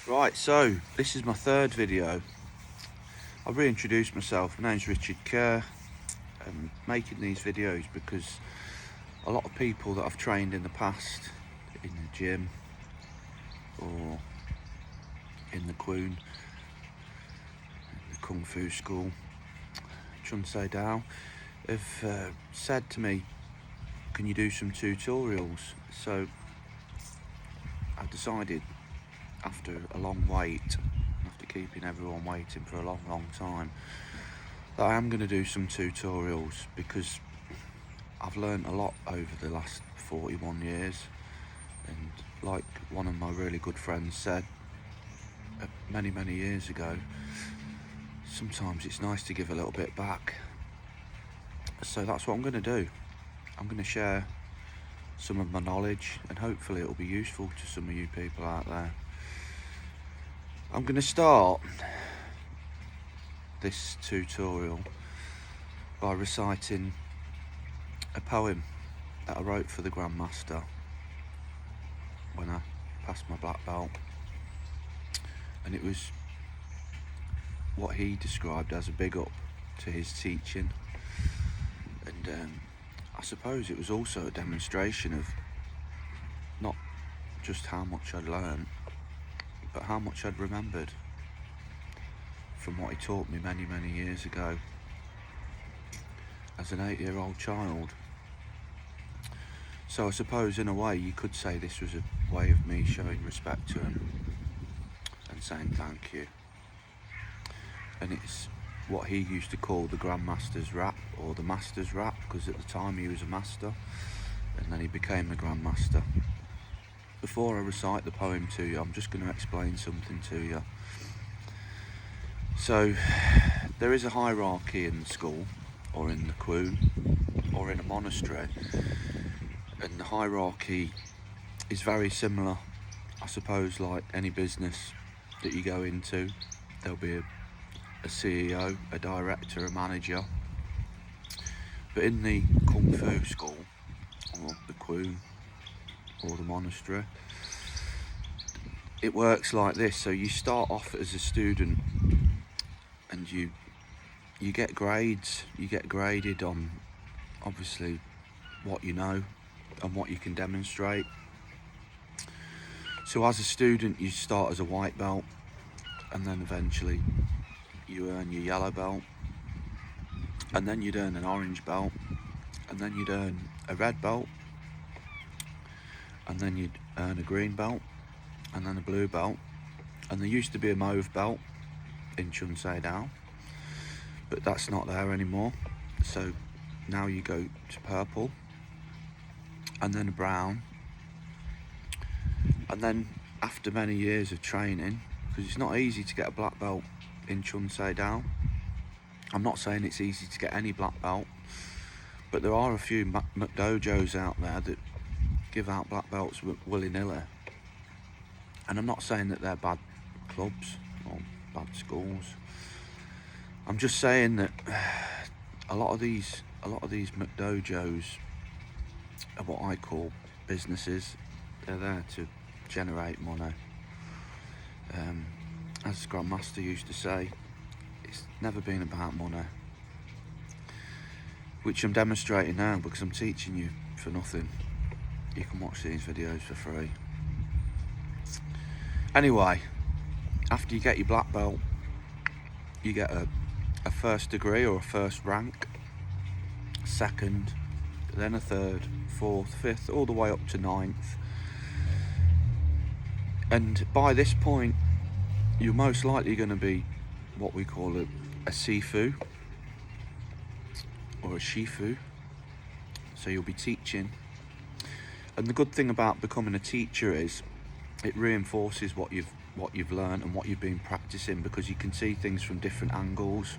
Right, so this is my third video. I'll reintroduce myself. My name's Richard Kerr. I'm making these videos because a lot of people that I've trained in the past in the gym or in the KOAN, in the Kung Fu school, Chun Sei Dao, have said to me, can you do some tutorials? So I decided, after a long wait, after keeping everyone waiting for a long time, that I am going to do some tutorials because I've learned a lot over the last 41 years, and like one of my really good friends said many years ago, sometimes it's nice to give a little bit back. So that's what I'm going to do. I'm going to share some of my knowledge and hopefully it'll be useful to some of you people out there. I'm going to start this tutorial by reciting a poem that I wrote for the Grandmaster when I passed my black belt, and it was what he described as a big up to his teaching, and I suppose it was also a demonstration of not just how much I'd learned, but how much I'd remembered from what he taught me many years ago as an 8-year-old child. So I suppose in a way you could say this was a way of me showing respect to him and saying thank you. And it's what he used to call the Grandmaster's rap, or the Master's rap, because at the time he was a master and then he became a Grandmaster. Before I recite the poem to you, I'm just going to explain something to you. So there is a hierarchy in the school, or in the KOAN, or in a monastery, and the hierarchy is very similar, I suppose, like any business that you go into. There'll be a CEO, a director, a manager. But in the Kung Fu school, or the KOAN, or the monastery, it works like this. So you start off as a student and you get grades. You get graded on obviously what you know and what you can demonstrate. So as a student you start as a white belt, and then eventually you earn your yellow belt, and then you'd earn an orange belt, and then you'd earn a red belt, and then you'd earn a green belt, and then a blue belt, and there used to be a mauve belt in Chun Sei Dao, but that's not there anymore. So now you go to purple, and then a brown, and then after many years of training, because it's not easy to get a black belt in Chun Sei Dao. I'm not saying it's easy to get any black belt, but there are a few McDojos out there that give out black belts willy-nilly. And I'm not saying that they're bad clubs or bad schools. I'm just saying that a lot of these McDojos are what I call businesses. They're there to generate money. As Grandmaster used to say, it's never been about money, which I'm demonstrating now because I'm teaching you for nothing. You can watch these videos for free. Anyway, after you get your black belt, you get a first degree or a first rank, second, then a third, fourth, fifth, all the way up to ninth. And by this point, you're most likely going to be what we call a sifu or a shifu. So you'll be teaching. And the good thing about becoming a teacher is it reinforces what you've learned and what you've been practicing, because you can see things from different angles.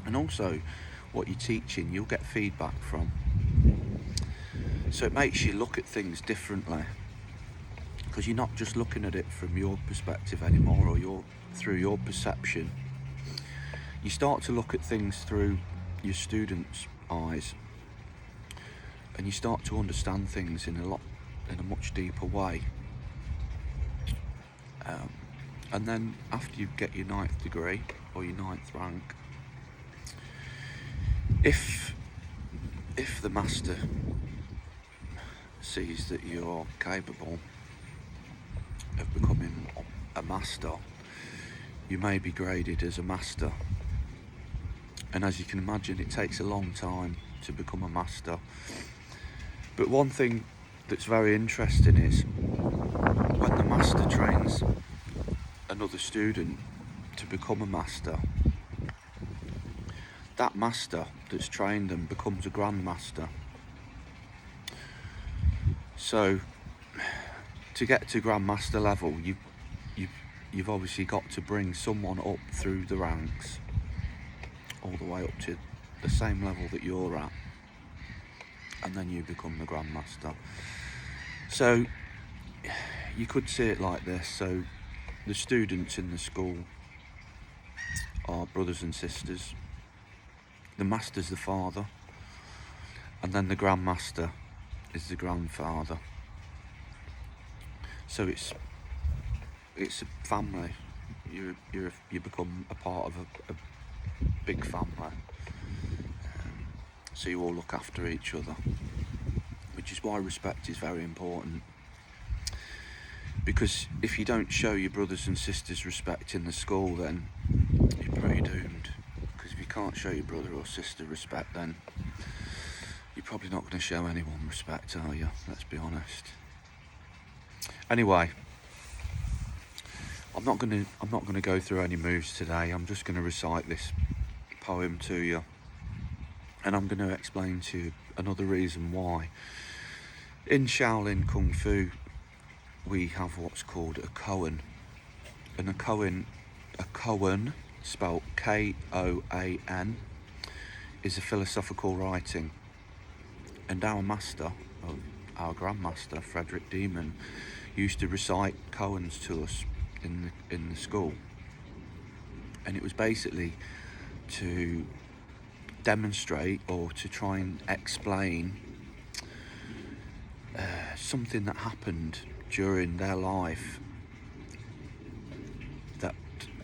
And also what you're teaching, you'll get feedback from. So it makes you look at things differently, because you're not just looking at it from your perspective anymore, or through your perception. You start to look at things through your students' eyes, and you start to understand things in a much deeper way. And then after you get your 9th degree or your 9th rank, if the master sees that you're capable of becoming a master, you may be graded as a master. And as you can imagine, it takes a long time to become a master. But one thing that's very interesting is when the master trains another student to become a master, that master that's trained them becomes a grandmaster. So to get to grandmaster level, you've obviously got to bring someone up through the ranks all the way up to the same level that you're at, and then you become the grandmaster. So you could see it like this. So the students in the school are brothers and sisters. The master's the father, and then the grandmaster is the grandfather. So it's a family. You become a part of a big family. So you all look after each other, which is why respect is very important. Because if you don't show your brothers and sisters respect in the school, then you're pretty doomed. Because if you can't show your brother or sister respect, then you're probably not going to show anyone respect, are you? Let's be honest. Anyway, I'm not going to go through any moves today. I'm just going to recite this poem to you, and I'm going to explain to you another reason why. In Shaolin Kung Fu, we have what's called a koan, and a koan, spelled K-O-A-N, is a philosophical writing. And our master, our grandmaster, Frederick Demon, used to recite koans to us in the school. And it was basically to demonstrate or to try and explain something that happened during their life that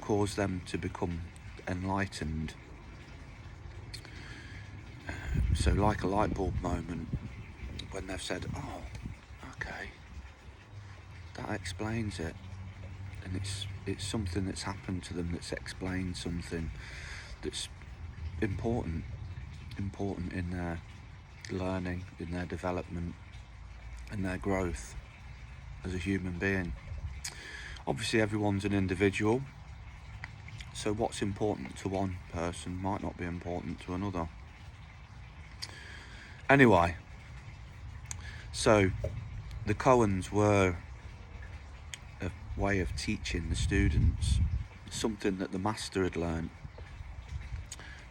caused them to become enlightened. So like a light bulb moment, when they've said, oh, okay, that explains it. And it's something that's happened to them that's explained something that's important in their learning, in their development, and their growth as a human being. Obviously everyone's an individual, so what's important to one person might not be important to another. Anyway, so the koans were a way of teaching the students something that the master had learned,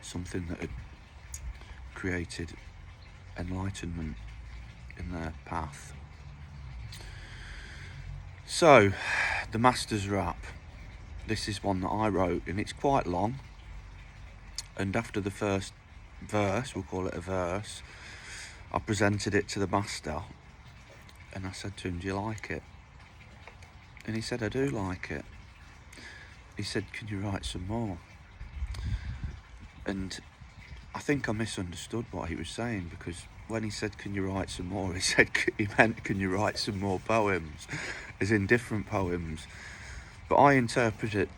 something that had created enlightenment in their path. So, the master's rap. This is one that I wrote, and it's quite long. And after the first verse, we'll call it a verse, I presented it to the master, and I said to him, do you like it? And he said, I do like it. He said, can you write some more? And I think I misunderstood what he was saying, because when he said, can you write some more, he meant, can you write some more poems, as in different poems. But I interpreted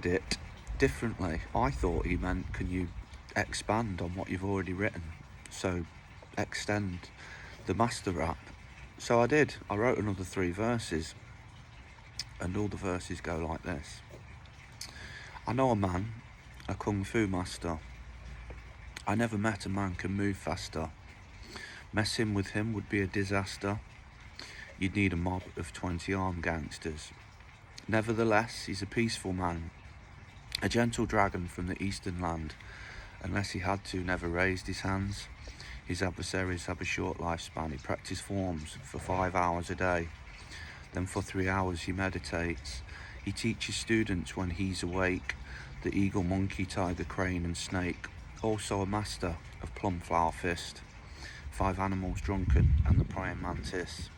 it differently. I thought he meant, can you expand on what you've already written? So extend the master rap. So I did. I wrote another 3 verses, and all the verses go like this. I know a man, a kung fu master. I never met a man can move faster. Messing with him would be a disaster. You'd need a mob of 20 armed gangsters. Nevertheless, he's a peaceful man, a gentle dragon from the eastern land. Unless he had to, never raised his hands. His adversaries have a short lifespan. He practices forms for 5 hours a day. Then for 3 hours he meditates. He teaches students when he's awake the eagle, monkey, tiger, crane and snake. Also a master of plum flower fist, 5 animals drunken and the praying mantis.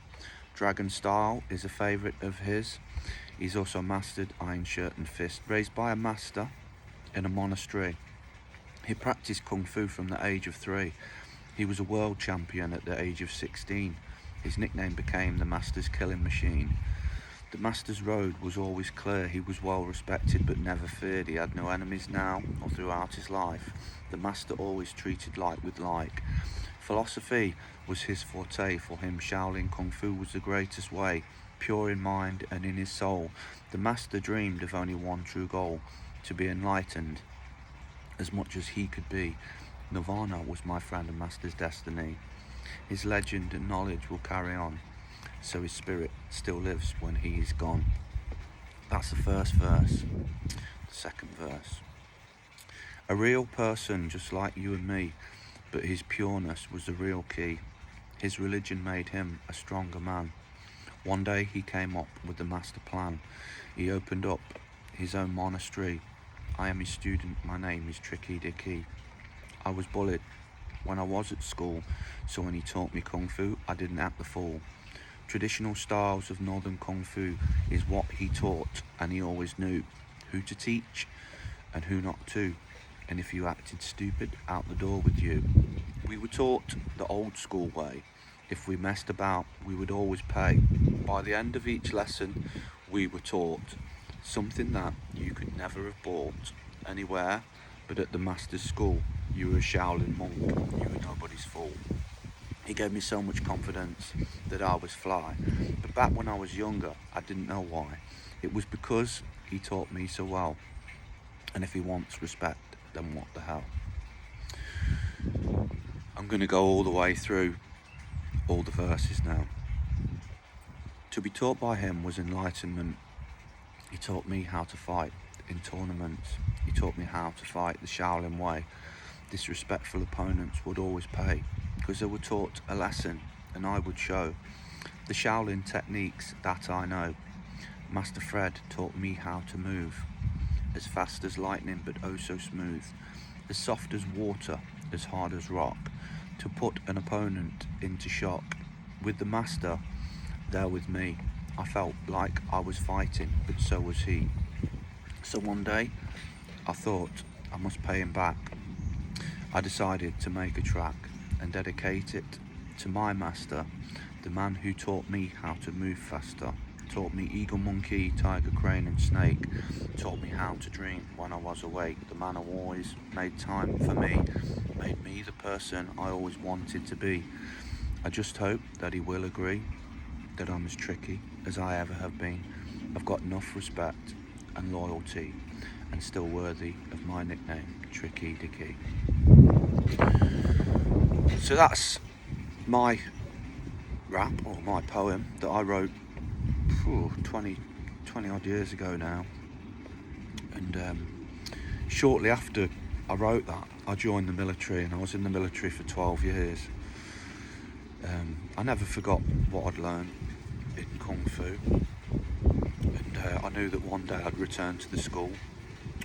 Dragon style is a favourite of his. He's also mastered Iron Shirt and Fist. Raised by a master in a monastery, he practiced Kung Fu from the age of 3. He was a world champion at the age of 16. His nickname became the Master's Killing Machine. The Master's road was always clear. He was well respected but never feared. He had no enemies now or throughout his life. The Master always treated like with like. Philosophy was his forte. For him, Shaolin Kung Fu was the greatest way. Pure in mind and in his soul, the Master dreamed of only one true goal: to be enlightened as much as he could be. Nirvana was my friend and Master's destiny. His legend and knowledge will carry on, so his spirit still lives when he is gone. That's the first verse. The second verse. A real person just like you and me, but his pureness was the real key. His religion made him a stronger man. One day he came up with the master plan. He opened up his own monastery. I am his student, my name is Tricky Dicky. I was bullied when I was at school, so when he taught me Kung Fu, I didn't act the fool. Traditional styles of Northern Kung Fu is what he taught, and he always knew who to teach and who not to. And if you acted stupid, out the door with you. We were taught the old school way. If we messed about, we would always pay. By the end of each lesson, we were taught something that you could never have bought anywhere but at the master's school. You were a Shaolin monk, you were nobody's fool. He gave me so much confidence that I was fly. But back when I was younger, I didn't know why. It was because he taught me so well. And if he wants respect, then what the hell? I'm going to go all the way through all the verses now. To be taught by him was enlightenment. He taught me how to fight in tournaments. He taught me how to fight the Shaolin way. Disrespectful opponents would always pay, because they were taught a lesson, and I would show the Shaolin techniques that I know. Master Fred taught me how to move, as fast as lightning but oh so smooth, as soft as water, as hard as rock, to put an opponent into shock. With the master there with me, I felt like I was fighting, but so was he. So one day I thought I must pay him back. I decided to make a track and dedicate it to my master, the man who taught me how to move faster, taught me eagle, monkey, tiger, crane and snake, taught me how to dream when I was awake, the man who always made time for me, made me the person I always wanted to be. I just hope that he will agree that I'm as tricky as I ever have been. I've got enough respect and loyalty, and still worthy of my nickname, Tricky Dicky. So that's my rap, or my poem, that I wrote 20 odd years ago now. And shortly after I wrote that, I joined the military, and I was in the military for 12 years. I never forgot what I'd learned in Kung Fu, and I knew that one day I'd return to the school,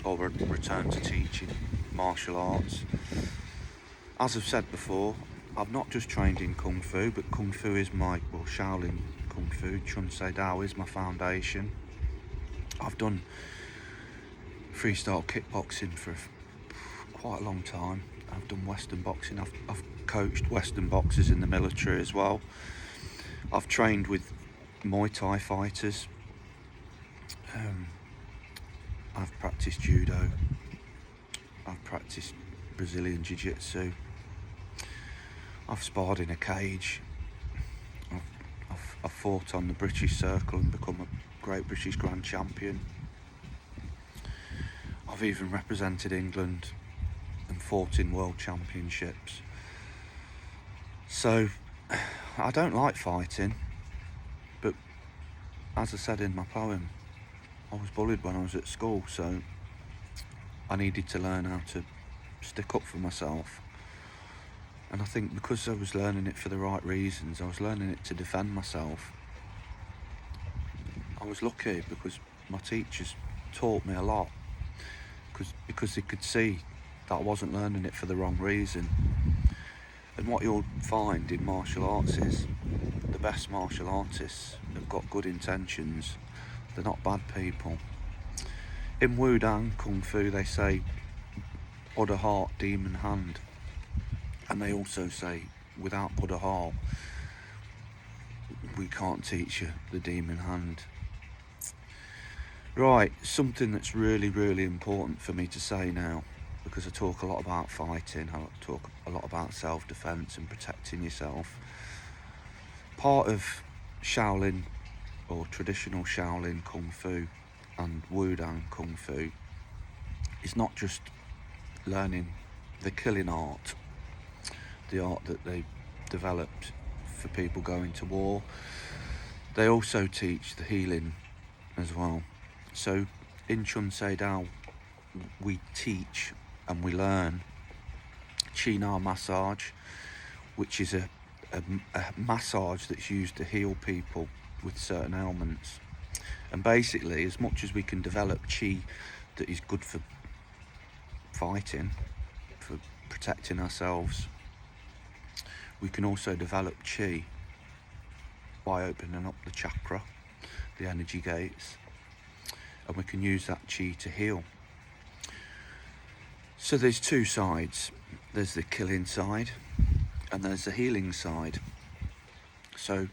or I'd return to teaching martial arts. As I've said before, I've not just trained in Kung Fu, but Kung Fu is Shaolin Kung Fu, Chun Sei Dao is my foundation. I've done freestyle kickboxing for quite a long time. I've done Western boxing. I've coached Western boxers in the military as well. I've trained with Muay Thai fighters. I've practiced judo. I've practiced Brazilian Jiu-Jitsu. I've sparred in a cage. I've fought on the British Circle and become a Great British Grand Champion. I've even represented England and fought in World Championships. So I don't like fighting, but as I said in my poem, I was bullied when I was at school, so I needed to learn how to stick up for myself. And I think because I was learning it for the right reasons, I was learning it to defend myself. I was lucky because my teachers taught me a lot, because they could see that I wasn't learning it for the wrong reason. And what you'll find in martial arts is the best martial artists have got good intentions. They're not bad people. In Wudang Kung Fu they say Buddha heart, demon hand, and they also say without Buddha heart we can't teach you the demon hand. Right, something that's really, really important for me to say now, because I talk a lot about fighting, I talk a lot about self-defense and protecting yourself. Part of Shaolin, or traditional Shaolin Kung Fu and Wudang Kung Fu, is not just learning the killing art, the art that they developed for people going to war. They also teach the healing as well. So in Chun Sei Dao we teach and we learn Chi Na massage, which is a massage that's used to heal people with certain ailments. And basically, as much as we can develop Chi that is good for fighting, for protecting ourselves, we can also develop Chi by opening up the chakra, the energy gates, and we can use that Chi to heal. So there's two sides. There's the killing side and there's the healing side. So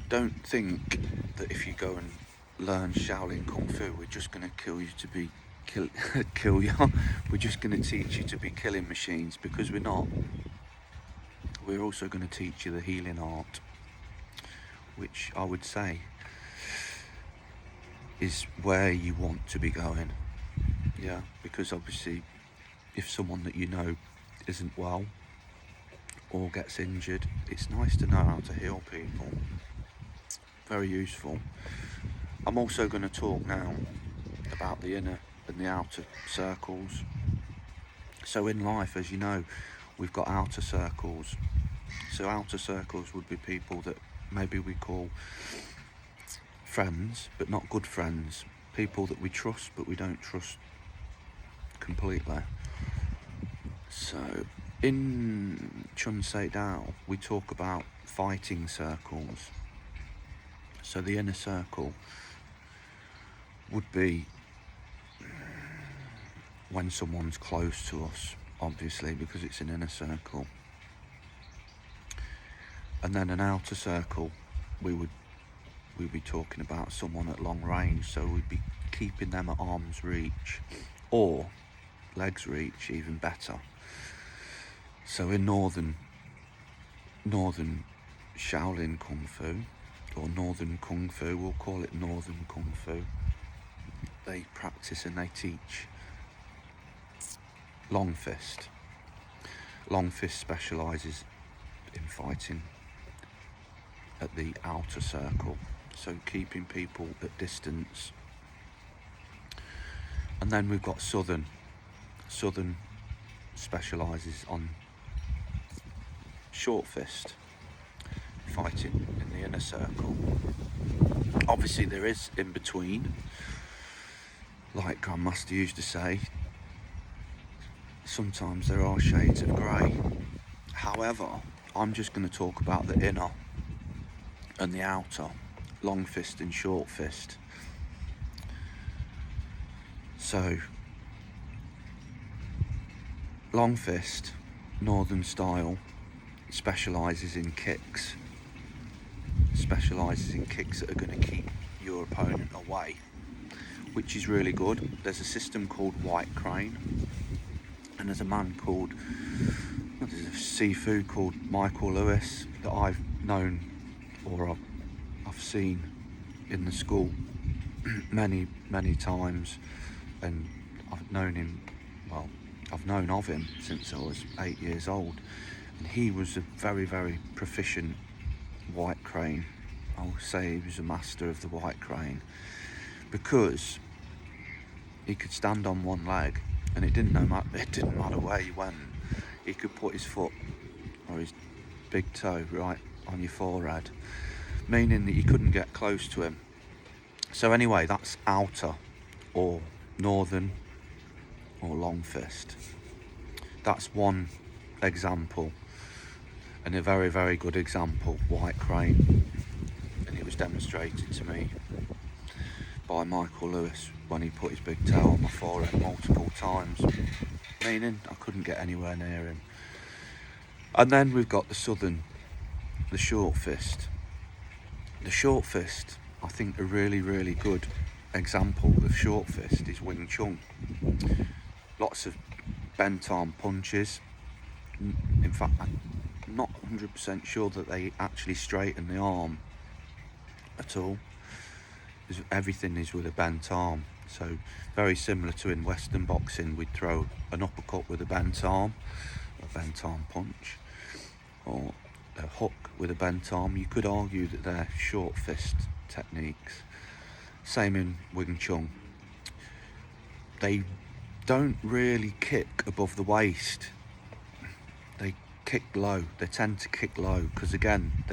don't think that if you go and learn Shaolin Kung Fu, we're just going to kill you to be kill you. We're just going to teach you to be killing machines, because we're not. We're also going to teach you the healing art, which I would say is where you want to be going. Yeah, because obviously if someone that you know isn't well or gets injured, it's nice to know how to heal people. Very useful. I'm also going to talk now about the inner and the outer circles. So in life, as you know, we've got outer circles. So outer circles would be people that maybe we call friends, but not good friends. People that we trust, but we don't trust completely. So in Chun Sei Dao, we talk about fighting circles. So the inner circle would be when someone's close to us, obviously, because it's an inner circle. And then an outer circle, we'd be talking about someone at long range, so we'd be keeping them at arm's reach, or legs reach, even better. So in northern Shaolin Kung Fu, or northern Kung Fu, we'll call it northern Kung Fu, they practice and they teach long fist. Long fist specialises in fighting at the outer circle, so keeping people at distance. And then we've got southern specialises on short fist, fighting in the inner circle. Obviously there is in between, like Grandmaster used to say, sometimes there are shades of grey. However, I'm just going to talk about the inner and the outer, long fist and short fist. So long fist, northern style, specialises in kicks that are going to keep your opponent away, which is really good. There's a system called White Crane, and there's a man called, there's a seafood called Michael Lewis that I've known, or I've seen in the school many times, and I've known him, well, I've known of him since I was 8 years old, and he was a very proficient White Crane. I would say he was a master of the White Crane, because he could stand on one leg, and it didn't matter where he went. He could put his foot or his big toe right on your forehead, meaning that you couldn't get close to him. So anyway, that's outer or northern or long fist. That's one example, and a very good example, White Crane. demonstrated to me by Michael Lewis when he put his big toe on my forehead multiple times, meaning I couldn't get anywhere near him. And then we've got the short fist. The short fist, I think a really, really good example of short fist is Wing Chun. Lots of bent arm punches. In fact, I'm not 100% sure that they actually straighten the arm at all. Everything is with a bent arm. So very similar to in Western boxing, we'd throw an uppercut with a bent arm punch, or a hook with a bent arm. You could argue that they're short fist techniques. Same in Wing Chun. They don't really kick above the waist. They kick low. They tend to kick low because, again,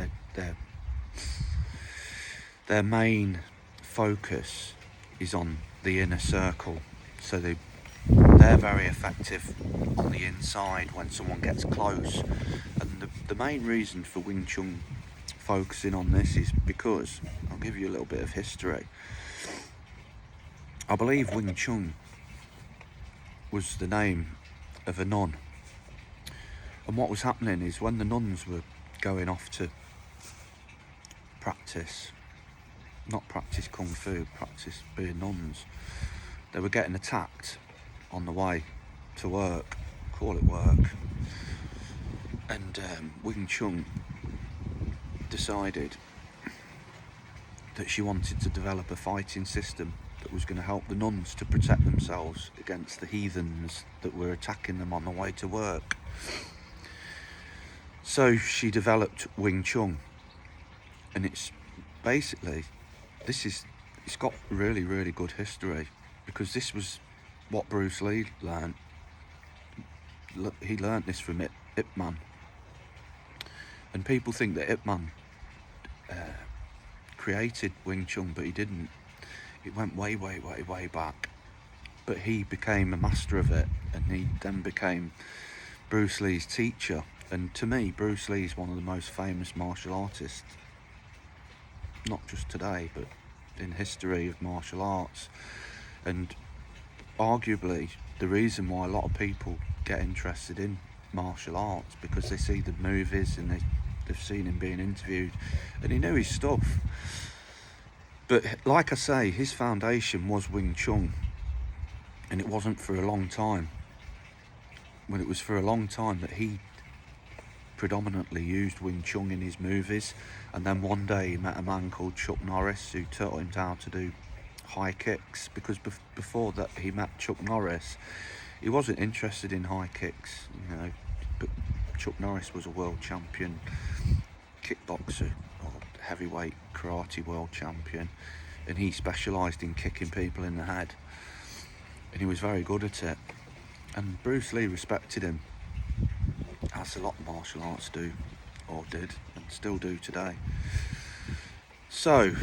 their main focus is on the inner circle. So they're very effective on the inside when someone gets close. And the main reason for Wing Chun focusing on this is because, I'll give you a little bit of history. I believe Wing Chun was the name of a nun. And what was happening is when the nuns were going off to not practice kung fu, practice being nuns, they were getting attacked on the way to work, call it work. And Wing Chun decided that she wanted to develop a fighting system that was going to help the nuns to protect themselves against the heathens that were attacking them on the way to work. So she developed Wing Chun, and it's basically, it's got really, really good history, because this was what Bruce Lee learned. He learned this from Ip Man. And people think that Ip Man created Wing Chun, but he didn't. It went way, way, way, way back. But he became a master of it, and he then became Bruce Lee's teacher. And to me, Bruce Lee is one of the most famous martial artists, not just today, but in history of martial arts. And arguably the reason why a lot of people get interested in martial arts, because they see the movies and they've seen him being interviewed, and he knew his stuff. But like I say, his foundation was Wing Chun, and it wasn't for a long time. Well, it was for a long time that he predominantly used Wing Chun in his movies, and then one day he met a man called Chuck Norris who taught him how to do high kicks, because before that he met Chuck Norris, he wasn't interested in high kicks, but Chuck Norris was a world champion kickboxer, or heavyweight karate world champion, and he specialised in kicking people in the head, and he was very good at it. And Bruce Lee respected him, as a lot of martial arts do, or did, and still do today. So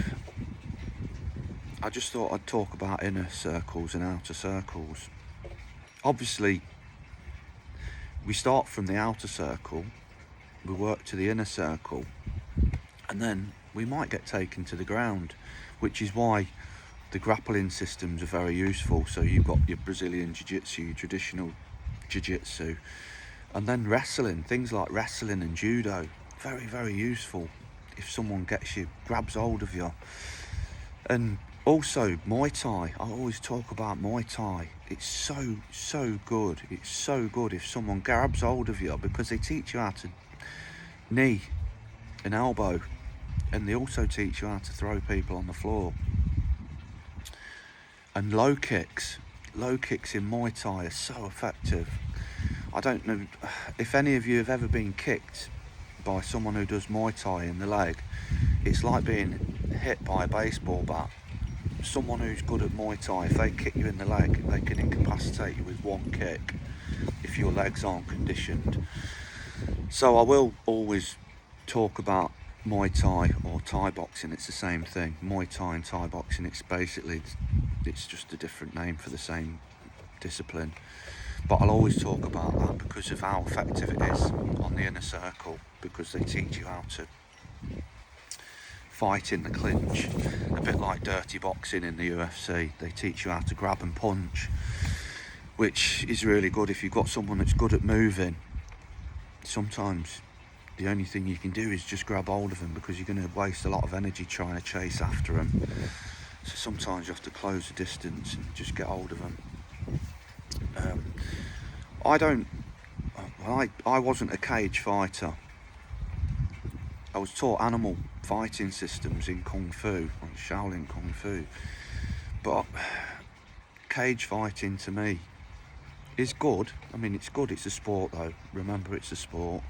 I just thought I'd talk about inner circles and outer circles. Obviously, we start from the outer circle, we work to the inner circle, and then we might get taken to the ground, which is why the grappling systems are very useful. So you've got your Brazilian Jiu-Jitsu, your traditional Jiu-Jitsu, and then wrestling, things like wrestling and judo, very, very useful if someone grabs hold of you. And also Muay Thai, I always talk about Muay Thai. It's so, so good. It's so good if someone grabs hold of you, because they teach you how to knee and elbow, and they also teach you how to throw people on the floor. And low kicks in Muay Thai are so effective. I don't know if any of you have ever been kicked by someone who does Muay Thai in the leg. It's like being hit by a baseball bat. Someone who's good at Muay Thai, if they kick you in the leg, they can incapacitate you with one kick if your legs aren't conditioned. So I will always talk about Muay Thai or Thai boxing. It's the same thing. Muay Thai and Thai boxing, it's just a different name for the same discipline. But I'll always talk about that because of how effective it is on the inner circle, because they teach you how to fight in the clinch, a bit like dirty boxing in the UFC. They teach you how to grab and punch, which is really good if you've got someone that's good at moving. Sometimes the only thing you can do is just grab hold of them, because you're going to waste a lot of energy trying to chase after them. So sometimes you have to close the distance and just get hold of them. I wasn't a cage fighter. I was taught animal fighting systems in Kung Fu, like Shaolin Kung Fu. But cage fighting to me is good. I mean, it's good, it's a sport though. Remember, it's a sport.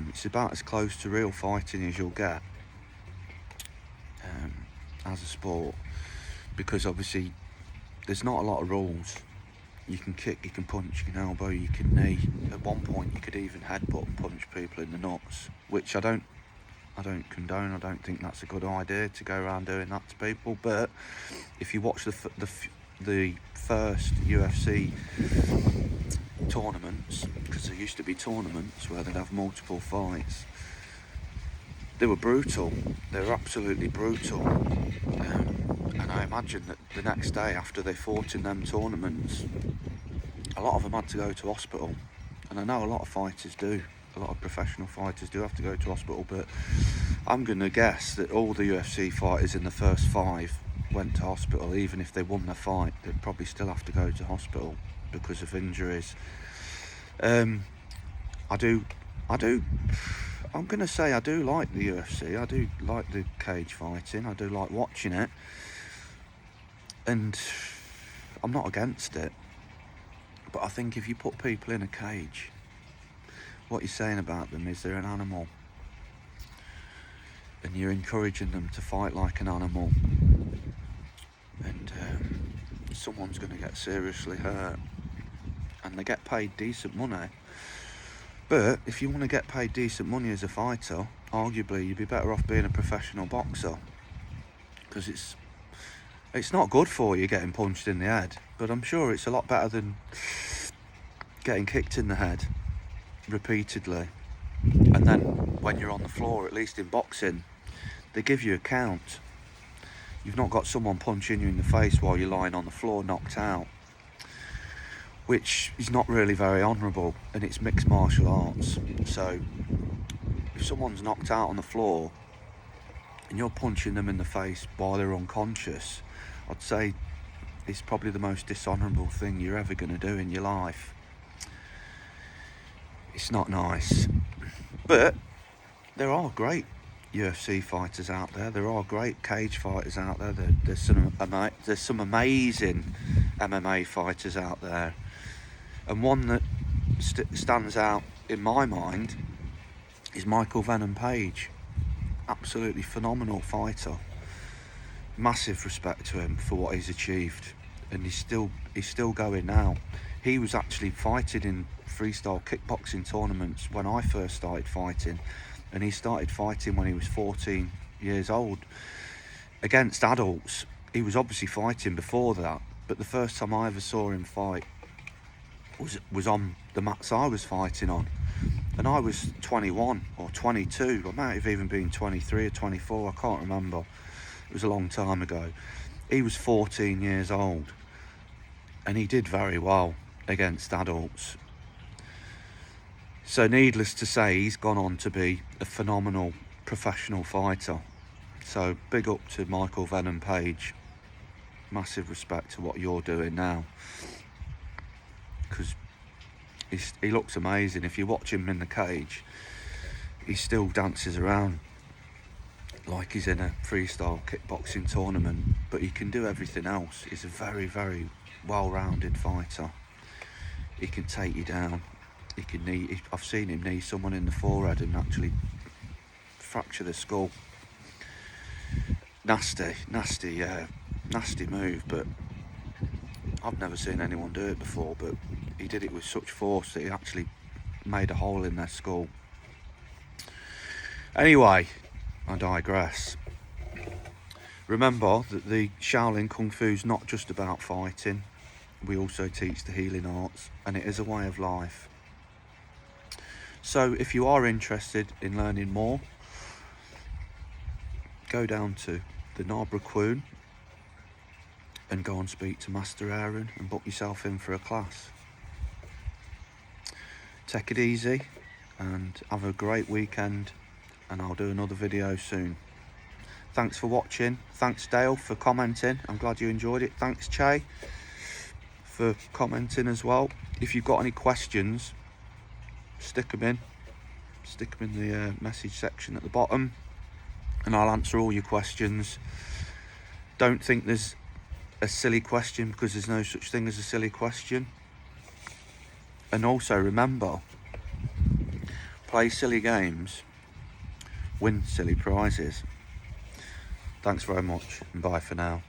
It's about as close to real fighting as you'll get as a sport, because obviously there's not a lot of rules. You can kick, you can punch, you can elbow, you can knee. At one point you could even headbutt and punch people in the nuts, which I don't condone. I don't think that's a good idea to go around doing that to people. But if you watch the first UFC tournaments, because there used to be tournaments where they'd have multiple fights, they were brutal. They were absolutely brutal. And I imagine that the next day after they fought in them tournaments, a lot of them had to go to hospital. And I know a lot of fighters do. A lot of professional fighters do have to go to hospital, but I'm going to guess that all the UFC fighters in the first 5 went to hospital. Even if they won the fight, they'd probably still have to go to hospital because of injuries. I'm going to say I do like the UFC. I do like the cage fighting. I do like watching it. And I'm not against it. But I think if you put people in a cage, what you're saying about them is they're an animal. And you're encouraging them to fight like an animal. And someone's going to get seriously hurt. And they get paid decent money. But if you want to get paid decent money as a fighter, arguably you'd be better off being a professional boxer. Because it's not good for you getting punched in the head, but I'm sure it's a lot better than getting kicked in the head repeatedly. And then when you're on the floor, at least in boxing, they give you a count. You've not got someone punching you in the face while you're lying on the floor knocked out, which is not really very honourable, and it's mixed martial arts. So if someone's knocked out on the floor and you're punching them in the face while they're unconscious, I'd say it's probably the most dishonourable thing you're ever going to do in your life. It's not nice. But there are great UFC fighters out there. There are great cage fighters out there. There's some amazing MMA fighters out there. And one that stands out in my mind is Michael Venom Page. Absolutely phenomenal fighter. Massive respect to him for what he's achieved, and he's still going now. He was actually fighting in freestyle kickboxing tournaments when I first started fighting, and he started fighting when he was 14 years old against adults. He was obviously fighting before that, but the first time I ever saw him fight was on the mats I was fighting on, and I was 21 or 22. I might have even been 23 or 24. I can't remember. It was a long time ago. He was 14 years old, and he did very well against adults. So needless to say, he's gone on to be a phenomenal professional fighter. So big up to Michael Venom Page. Massive respect to what you're doing now, because he looks amazing. If you watch him in the cage, he still dances around like he's in a freestyle kickboxing tournament, but he can do everything else. He's a very, very well-rounded fighter. He can take you down. He can knee. I've seen him knee someone in the forehead and actually fracture the skull. Nasty move, but I've never seen anyone do it before, but he did it with such force that he actually made a hole in their skull. Anyway, I digress. Remember that the Shaolin Kung Fu is not just about fighting. We also teach the healing arts, and it is a way of life. So if you are interested in learning more, go down to the Narborough KOAN and go and speak to Master Aaron and book yourself in for a class. Take it easy and have a great weekend, and I'll do another video soon. Thanks for watching. Thanks Dale for commenting. I'm glad you enjoyed it. Thanks Che for commenting as well. If you've got any questions, stick them in the message section at the bottom, and I'll answer all your questions. Don't think there's a silly question, because there's no such thing as a silly question. And also remember, play silly games, win silly prizes. Thanks very much, and bye for now.